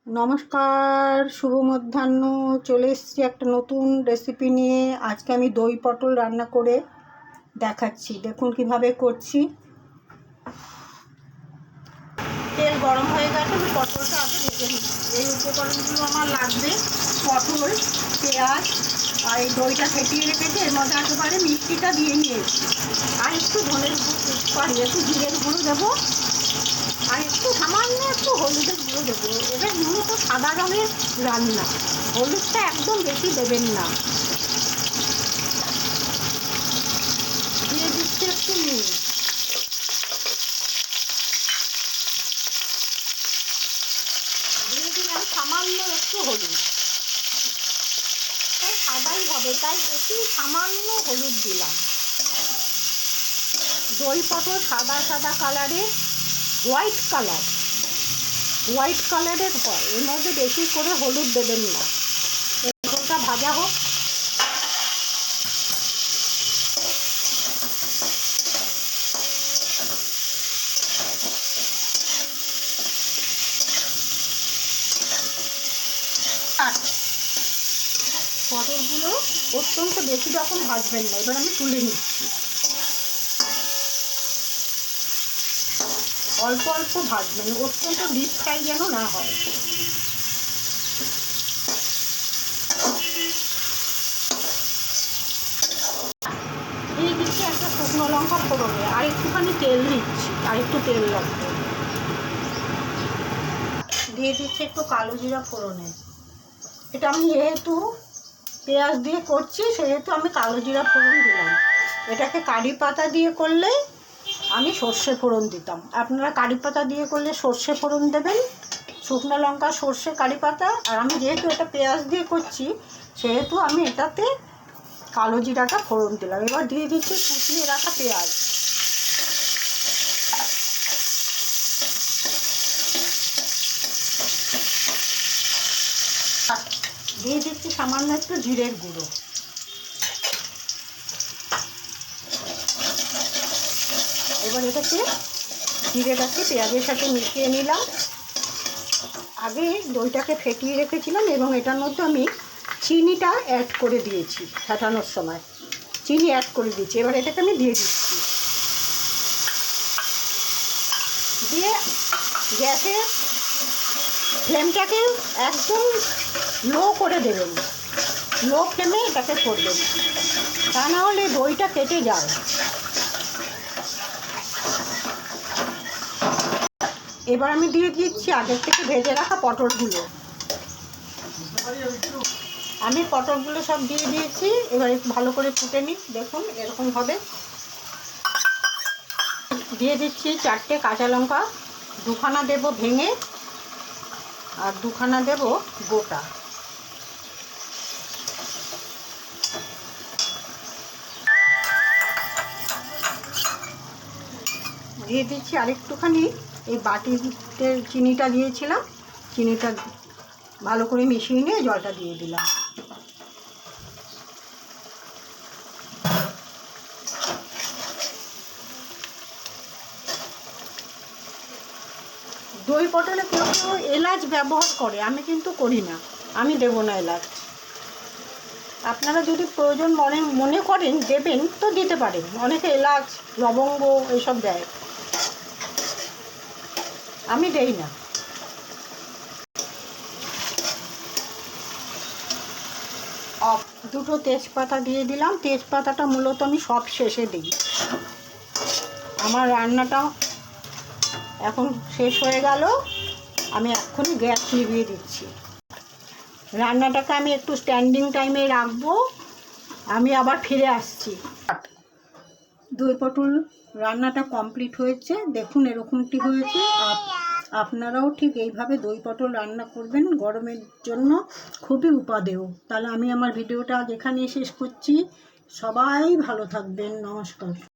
নমস্কার, শুভ মধ্যাহ্ন। চলে এসেছি একটা নতুন রেসিপি নিয়ে। আজকে আমি দই পটল রান্না করে দেখাচ্ছি। দেখুন কিভাবে করছি। তেল গরম হয়ে গেছে, আমি পটলটা আগে ভেজে নিচ্ছি। এই উপকরণগুলো আমার লাগবে: পটল, পেঁয়াজ, আর এই দইটা ফেটিয়ে রেখেছি। এর মধ্যে একেবারে মিষ্টিটা দিয়ে নিয়েছি। আর একটু একটু জিরের গুঁড়ো দেবো, আর একটু সামান্য একটু হলুদের গুঁড়ো দেবো। এটা মূলত সাদা রঙের রান্না, হলুদটা একদম বেশি দেবেন না। দিয়ে দিচ্ছি একটু নুন, দিয়ে দিলাম সামান্য একটু হলুদ। তাই সাদাই হবে, তাই একটু সামান্য হলুদ দিলাম। দই পটল সাদা সাদা কালারের, হোয়াইট কালারের হয়। এর মধ্যে বেশি করে হলুদ দেবেন না। পটলটা ভাজা হোক। পটলগুলো অত্যন্ত বেশি রকম ভাজবেন না। এবার আমি তুলে নিচ্ছি। অল্প অল্প ভাজবেন, অত্যন্ত ডিপ ফ্রাই যেন না হয়। দিয়ে দিচ্ছি একটা শুকনো লঙ্কা ফোড়নে, আর একটুখানি তেল দিচ্ছি, আর একটু তেল লাগবে। দিয়ে দিচ্ছি একটু কালো জিরা ফোড়নে। এটা আমি যেহেতু পেঁয়াজ দিয়ে করছি, সেহেতু আমি কালো জিরা ফোড়ন দিলাম। এটাকে কারি পাতা দিয়ে করলে আমি সর্ষে ফোড়ন দিতাম। আপনারা কারি পাতা দিয়ে করলে সর্ষে ফোড়ন দেবেন, শুকনো লঙ্কা, সর্ষে, কারি পাতা। আর আমি যেহেতু এটা পেঁয়াজ দিয়ে করছি, সেহেতু আমি এটাতে কালো জিরাটা ফোড়ন দিলাম। এবার দিয়ে দিচ্ছি কুচিয়ে রাখা পেঁয়াজ। দিয়ে দিচ্ছি সামান্য একটু জিরের গুঁড়ো। এবার এটাকে জিরেটাকে পেঁয়াজের সাথে মিশিয়ে নিলাম। আগে দইটাকে ফেটিয়ে রেখেছিলাম এবং এটার মধ্যে আমি চিনিটা অ্যাড করে দিয়েছি। ফেটানোর সময় চিনি অ্যাড করে দিয়েছি। এবার এটাকে আমি দিয়ে দিচ্ছি। দিয়ে গ্যাসের ফ্লেমটাকে একদম লো করে দেবেন। লো ফ্লেমে এটাকে করবেন, তা না হলে দইটা কেটে যায়। এবার আমি দিয়ে দিচ্ছি আগের থেকে ভেজে রাখা পটলগুলো। আমি পটলগুলো সব দিয়ে দিয়েছি। এবার একটু ভালো করে ফুটে নিই। দেখুন এরকম হবে। দিয়ে দিচ্ছি 4টে কাঁচা লঙ্কা, 2খানা দেবো ভেঙে, আর 2খানা দেবো গোটা। দিয়ে দিচ্ছি আরেকটুখানি এই বাটিতে চিনিটা দিয়েছিলাম, চিনিটা ভালো করে মিশিয়ে নিয়ে জলটা দিয়ে দিলাম। দই পটলে কেউ কেউ এলাচ ব্যবহার করে, আমি কিন্তু করি না। আমি দেবো না এলাচ। আপনারা যদি প্রয়োজন মনে করেন দেবেন তো দিতে পারেন। অনেকে এলাচ, লবঙ্গ এসব দেয়, আমি দেই না। দুটো তেজপাতা দিয়ে দিলাম। তেজপাতাটা মূলত আমি সব শেষে দিই। আমার রান্নাটা এখন শেষ হয়ে গেল, আমি এক্ষুনি গ্যাস নিভিয়ে দিচ্ছি। রান্নাটাকে আমি একটু স্ট্যান্ডিং টাইমে রাখবো, আমি আবার ফিরে আসছি। দই পটল রান্নাটা কমপ্লিট হয়েছে। দেখুন এরকমটি হয়েছে। আপনারাও ঠিক এইভাবে দই পটল রান্না করবেন, গরমের জন্য খুবই উপাদেয়। তাহলে আমি আমার ভিডিওটা আজ এখানেই শেষ করছি। সবাই ভালো থাকবেন। নমস্কার।